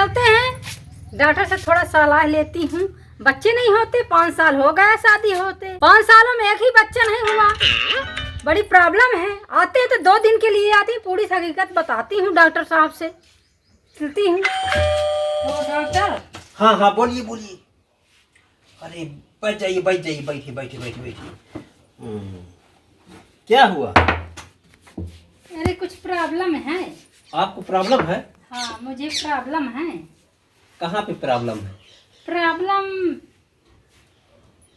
चलते हैं, डॉक्टर से थोड़ा सलाह लेती हूँ। बच्चे नहीं होते, 5 साल हो गया शादी होते, 5 सालों में एक ही बच्चा नहीं हुआ। बड़ी प्रॉब्लम है। आते हैं तो 2 दिन के लिए आती, पूरी हकीकत बताती हूँ डॉक्टर साहब से। चलती हूँ। डॉक्टर। हाँ हाँ, बोलिए बोलिए। अरे बैठ जाइए, बैठ जाइए, बैठिए बैठिए बैठिए बैठिए। क्या हुआ? अरे कुछ प्रॉब्लम है। आपको प्रॉब्लम है? हाँ, मुझे प्रॉब्लम है। कहाँ पे प्रॉब्लम है? प्रॉब्लम,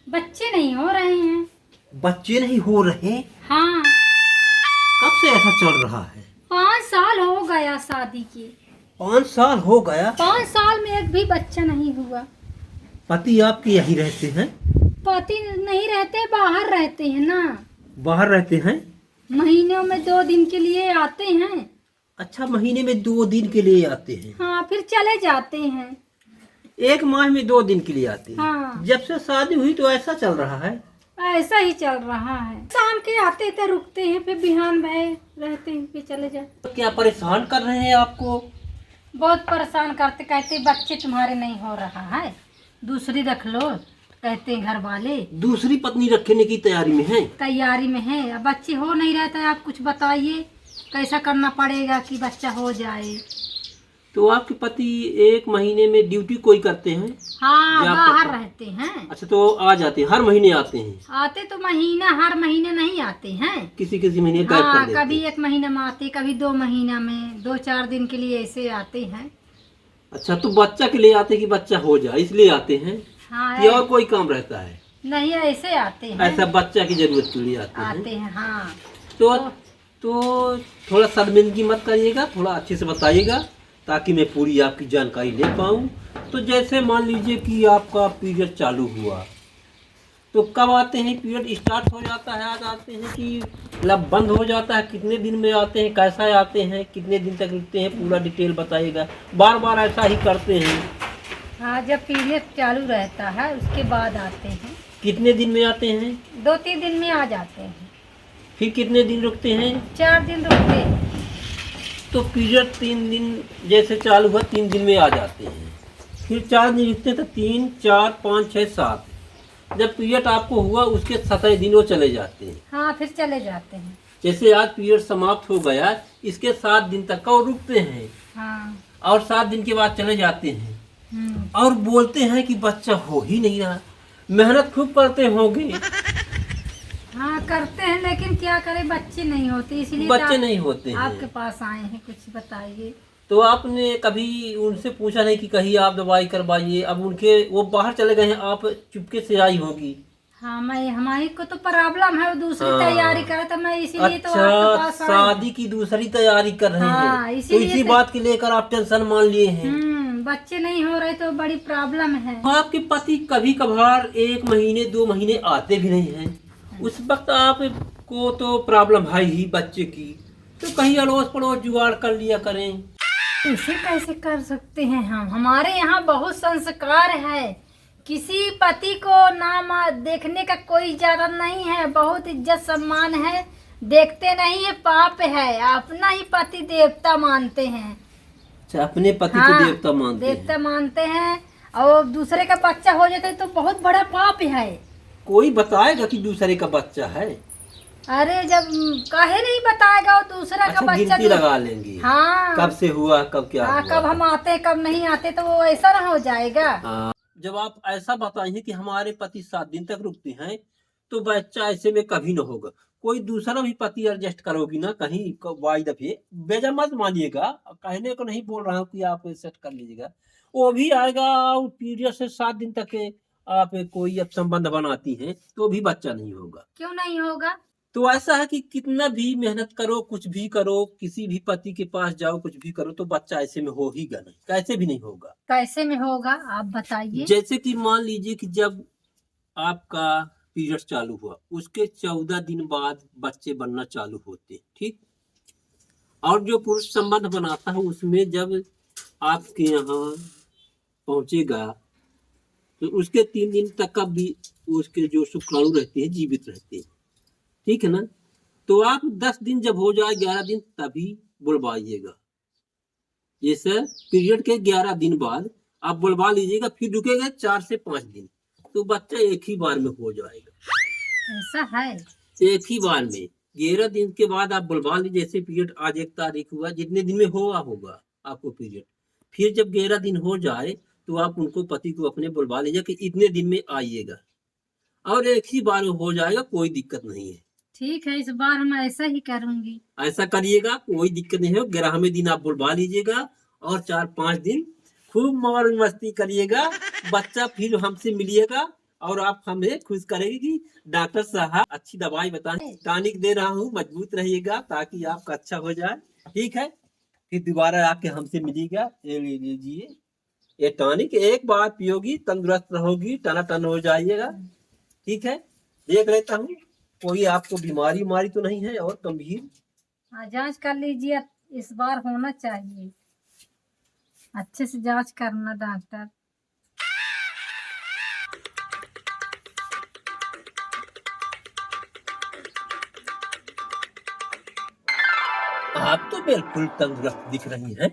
बच्चे नहीं हो रहे हैं। बच्चे नहीं हो रहे? हाँ। कब से ऐसा चल रहा है? 5 साल हो गया शादी के। 5 साल हो गया? 5 साल में एक भी बच्चा नहीं हुआ। पति आपके यही रहते हैं? पति नहीं रहते, बाहर रहते हैं ना। बाहर रहते हैं? महीनों में 2 दिन के लिए आते हैं। अच्छा, महीने में 2 दिन के लिए आते हैं? हाँ, फिर चले जाते हैं। 1 माह में 2 दिन के लिए आते हैं? हाँ। जब से शादी हुई तो ऐसा चल रहा है? ऐसा ही चल रहा है। शाम के आते थे, रुकते हैं, फिर बिहान भय रहते हैं, फिर चले जाते। तो क्या परेशान कर रहे हैं आपको? बहुत परेशान करते, कहते बच्चे तुम्हारे नहीं हो रहा है, दूसरी रख लो, कहते हैं घर वाले। दूसरी पत्नी रखने की तैयारी में है? तैयारी में है। अब बच्चे हो नहीं रहता है। आप कुछ बताइए, कैसा करना पड़ेगा कि बच्चा हो जाए। तो आपके पति 1 महीने में ड्यूटी कोई करते हैं? हाँ, या बाहर रहते हैं। अच्छा, तो आ जाते हैं, हर महीने आते हैं? आते तो हर महीने नहीं आते हैं। किसी किसी महीने गायब हाँ, कर देते कभी हैं। 1 महीना में आते, कभी 2 महीना में, 2-4 दिन के लिए ऐसे आते हैं। अच्छा, तो बच्चा के लिए आते हैं कि बच्चा हो जाए इसलिए आते हैं? हाँ, या और कोई काम रहता है? नहीं, ऐसे आते हैं। ऐसा बच्चा की जरूरत के लिए आते हैं? हाँ। तो थोड़ा शर्मिंदगी मत करिएगा, थोड़ा अच्छे से बताइएगा ताकि मैं पूरी आपकी जानकारी ले पाऊँ। तो जैसे मान लीजिए कि आपका पीरियड चालू हुआ, तो कब आते हैं? पीरियड स्टार्ट हो जाता है, आज आते हैं कि मतलब बंद हो जाता है? कितने दिन में आते हैं, कैसा आते हैं, कितने दिन तक रुकते हैं, पूरा डिटेल बताइएगा। बार बार ऐसा ही करते हैं? हाँ, जब पीरियड चालू रहता है उसके बाद आते हैं। कितने दिन में आते हैं? 2-3 दिन में आ जाते हैं। फिर कितने दिन रुकते हैं? 4 दिन रुकते हैं। तो पीरियड 3 दिन जैसे चालू हुआ, 3 दिन में आ जाते हैं, फिर 4 दिन रुकते हैं, तो 3, 4, 5, 6, 7। जब पीरियड आपको हुआ उसके 17 दिन वो चले जाते हैं। हाँ, फिर चले जाते हैं। जैसे आज पीरियड समाप्त हो गया, इसके 7 दिन तक का वो रुकते हैं। हाँ। और 7 दिन के बाद चले जाते हैं। और बोलते हैं कि बच्चा हो ही नहीं रहा। मेहनत खूब करते होंगे? हाँ, करते हैं, लेकिन क्या करें, बच्चे नहीं होते, इसलिए बच्चे नहीं होते हैं। आपके पास आए हैं, कुछ बताइए। तो आपने कभी उनसे पूछा नहीं कि कहीं आप दवाई करवाइए? अब उनके वो बाहर चले गए हैं, आप चुपके से आई होगी। हाँ, मैं, हमारी को तो प्रॉब्लम है, वो दूसरी हाँ। तैयारी करे तो मैं इसीलिए तो अच्छा, आपके पास आई। शादी की दूसरी तैयारी कर रहे हाँ, हैं, तो इसीलिए इसी बात के लेकर आप टेंशन मान लिए हैं। बच्चे नहीं हो रहे तो बड़ी प्रॉब्लम है। आपके पति कभी कभार 1 महीने 2 महीने आते भी नहीं हैं, उस वक्त आपको तो प्रॉब्लम है ही बच्चे की, तो कहीं अड़ोस पड़ोस जुगाड़ कर लिया करें। इसे कैसे कर सकते हैं हम? हमारे यहाँ बहुत संस्कार है, किसी पति को ना देखने का कोई इजाजत नहीं है, बहुत इज्जत सम्मान है, देखते नहीं है, पाप है, अपना ही पति देवता मानते हैं। अच्छा, अपने पति हाँ, को देवता मानते देवता हैं? मानते हैं। और दूसरे का बच्चा हो जाता है तो बहुत बड़ा पाप है। कोई बताएगा कि दूसरे का बच्चा है? अरे जब काहे नहीं बताएगा, वो दूसरा का अच्छा, बच्चा गिनती लगा लेंगे। हाँ, कब से हुआ, कब क्या हाँ, हुआ। कब हम आते कब नहीं आते, तो वो ऐसा ना हो जाएगा। हाँ, जब आप ऐसा बताएंगे कि हमारे पति 7 दिन तक रुकते हैं, तो बच्चा ऐसे में कभी ना होगा। कोई दूसरा भी पति एडजस्ट करोगी ना कहीं वाई दफे, बेजा मत मानिएगा, कहने को नहीं बोल रहा हूँ कि आप सेट कर लीजिएगा, वो भी आएगा। और पीरियड से 7 दिन तक के आप कोई अब संबंध बनाती हैं तो भी बच्चा नहीं होगा। क्यों नहीं होगा? तो ऐसा है कि कितना भी मेहनत करो, कुछ भी करो, किसी भी पति के पास जाओ, कुछ भी करो, तो बच्चा ऐसे में हो ही नहीं, कैसे भी नहीं होगा। कैसे में होगा, आप बताइए। जैसे कि मान लीजिए कि जब आपका पीरियड चालू हुआ, उसके 14 दिन बाद बच्चे बनना चालू होते हैं, ठीक। और जो पुरुष संबंध बनाता है उसमें जब आपके यहाँ पहुंचेगा, तो उसके 3 दिन तक का भी उसके जो शुक्राणु रहते हैं जीवित रहते हैं, ठीक है ना। तो आप 10 दिन जब हो जाए, 11 दिन, तभी बुलवाइएगा। जैसे पीरियड के 11 दिन बाद आप बुलवा लीजिएगा, फिर रुकेगा 4 से 5 दिन, तो बच्चा एक ही बार में हो जाएगा। ऐसा है? एक ही बार में 11 दिन के बाद आप बुलवा लीजिए। जैसे पीरियड आज 1 तारीख हुआ, जितने दिन में होगा आपको पीरियड, फिर जब 11 दिन हो जाए तो आप उनको, पति को अपने बुलवा लीजिए कि इतने दिन में आइएगा, और एक ही बार में हो जाएगा, कोई दिक्कत नहीं है। ठीक है, इस बार हम ऐसा ही करूंगी। ऐसा करिएगा, कोई दिक्कत नहीं है। 11वें दिन आप बुलवा लीजिएगा और 4-5 दिन खूब मौज मस्ती करिएगा। बच्चा फिर हमसे मिलिएगा और आप हमें खुश करेंगे कि डॉक्टर साहब अच्छी दवाई बताएं, टॉनिक दे रहा हूँ, मजबूत रहिएगा ताकि आपका अच्छा हो जाए। ठीक है, फिर दोबारा आके हमसे मिलिएगा। ये ले लीजिए, ये टॉनिक एक बार पियोगी, तंदुरुस्त रहोगी, टनाटन हो जाइएगा। ठीक है, देख लेता हूँ कोई आपको बीमारी उमारी तो नहीं है और गंभीर। हाँ, जांच कर लीजिए, इस बार होना चाहिए। अच्छे से जांच करना डॉक्टर। आप तो बिल्कुल तंदुरुस्त दिख रही हैं,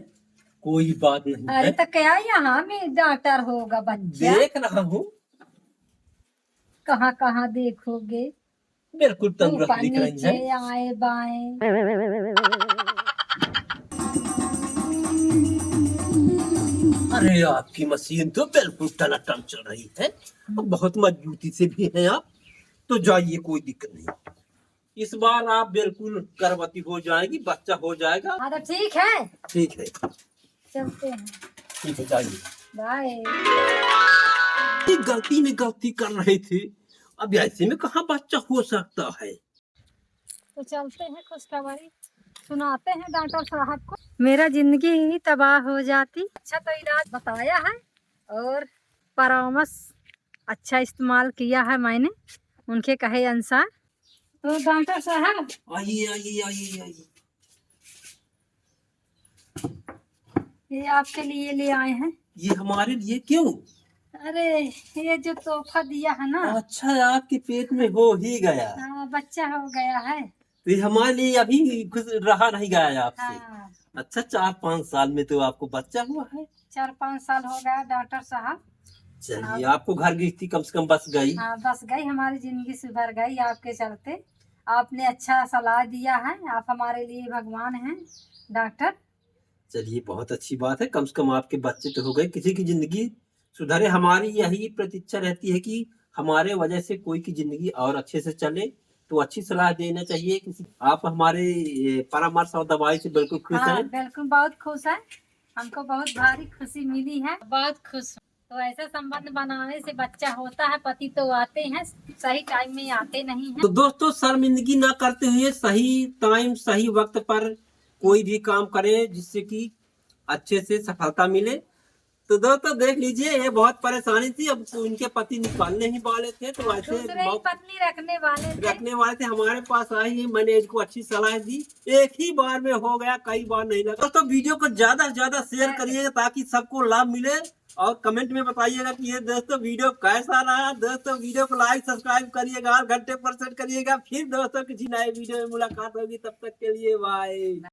कोई बात नहीं अरे है। तो क्या यहाँ में डॉक्टर होगा बच्चा? देख रहा हूँ, कहाँ कहाँ देखोगे? बिल्कुल तंदुरुस्त ऊपर दिख रही नीचे हैं। आए बाएं। अरे आपकी मशीन तो बिल्कुल टनाटन चल रही है, और बहुत मजबूती से भी है आप। तो जाइए, कोई दिक्कत नहीं। इस बार आप बिल्कुल गर्भवती हो जाएगी, बच्चा हो जाएगा। हाँ तो ठीक है, ठीक है, चलते हैं। ठीक है, जाइए। बाय। गलती में गलती कर रहे थे, अब ऐसे में कहाँ बच्चा हो सकता है। तो चलते हैं, खुशखबरी सुनाते हैं डॉक्टर साहब को। मेरा जिंदगी ही तबाह हो जाती। अच्छा तो इलाज बताया है और परामर्श अच्छा इस्तेमाल किया है मैंने, उनके कहे अनुसार। तो डॉक्टर साहब, आइए आइए आइए आइए। ये आपके लिए ले आए हैं। ये हमारे लिए क्यों? अरे ये जो तोहफा दिया है ना, अच्छा, आपके पेट में हो ही गया। हाँ, बच्चा हो गया है। तो ये हमारे लिए अभी कुछ रहा नहीं गया आपसे। हाँ, अच्छा, 4-5 साल में तो आपको बच्चा हुआ है। 4-5 साल हो गया डॉक्टर साहब। चलिए, आपको घर गृहस्थी कम से कम बस गई। हाँ, बस गई, हमारी जिंदगी सुधर गई आपके चलते। आपने अच्छा सलाह दिया है, आप हमारे लिए भगवान हैं डॉक्टर। चलिए, बहुत अच्छी बात है, कम से कम आपके बच्चे तो हो गए, किसी की जिंदगी सुधरे। हमारी यही प्रतीक्षा रहती है कि हमारे वजह से कोई की जिंदगी और अच्छे से चले, तो अच्छी सलाह देना चाहिए किसी। आप हमारे परामर्श और दवाई से बिल्कुल खुश हाँ, हैं। बिल्कुल, बहुत खुश है। हमको बहुत भारी खुशी मिली है, बहुत खुश हूँ। तो ऐसा संबंध बनाने से बच्चा होता है। पति तो आते हैं, सही टाइम में आते नहीं तो हैं। दोस्तों, शर्मिंदगी ना करते हुए सही टाइम सही वक्त पर कोई भी काम करें, जिससे कि अच्छे से सफलता मिले। तो दोस्तों देख लीजिए, ये बहुत परेशानी थी, अब उनके पति निकालने ही वाले थे, तो ऐसे दूसरे ही पत्नी रखने वाले थे। हमारे पास आई है। मैंने इनको अच्छी सलाह दी, एक ही बार में हो गया, कई बार नहीं लगा। दोस्तों, वीडियो को ज्यादा से ज्यादा शेयर करिएगा ताकि सबको लाभ मिले, और कमेंट में बताइएगा कि ये दोस्तों वीडियो कैसा रहा। दोस्तों, वीडियो को लाइक सब्सक्राइब करिएगा और घंटे पर सेट करिएगा। फिर दोस्तों किसी नए वीडियो में मुलाकात होगी, तब तक के लिए बाय।